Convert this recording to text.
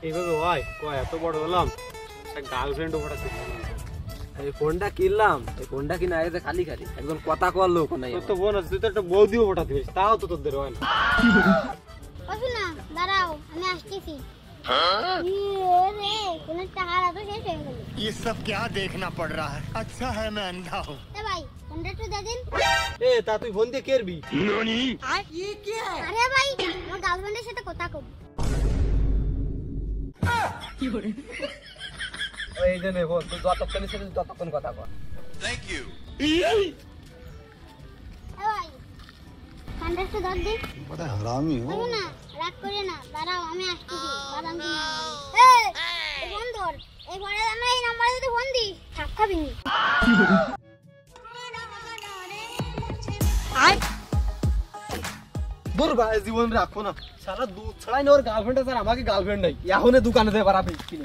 এইভাবে হয় কয় এত বড় হলাম গার্লফ্রেন্ডও পটাতে এই ফোনটা কিনলাম, এই ফোনটা কিনে আগে খালি খালি একজন কথা কওয়ার লোক নাই। তোর তো বোন আছে, তুই তো একটা বৌদিও পটাতে পারিস, তাও তো তোদের হয় না। না দাঁড়াও আমি আসতেছি। ये सब क्या देखना पड़ रहा है? अच्छा है मैं अंधा हूँ। ভাই ফোনটা একটু দে দিন। এ তা তুই ফোন দিয়ে কেরবি? আরে ভাই আমার গার্লফ্রেন্ডের সাথে কথা কব। এই যে নে ফোন, তুই যতক্ষণ ইচ্ছে ততক্ষণ কথা কর। Thank you. ভাই ফোনটা একটু ধর দিন। बड़ा हरामी हो। না রাগ করে না, দাঁড়াও আমি আসতেছি বাদাম কিনে আনবো। এই ফোন ধর, এই ফোনে আমি এই নাম্বারে যদি ফোন দিই থাক খাবি নি। দূর ভাই জীবন রাখো না, সারা দুধ ছড়াই না ওর গার্লফ্রেন্ড আছে আর আমাকে গার্লফ্রেন্ড নাই, এখন দোকানে দেয় বাড়াবে কিনে।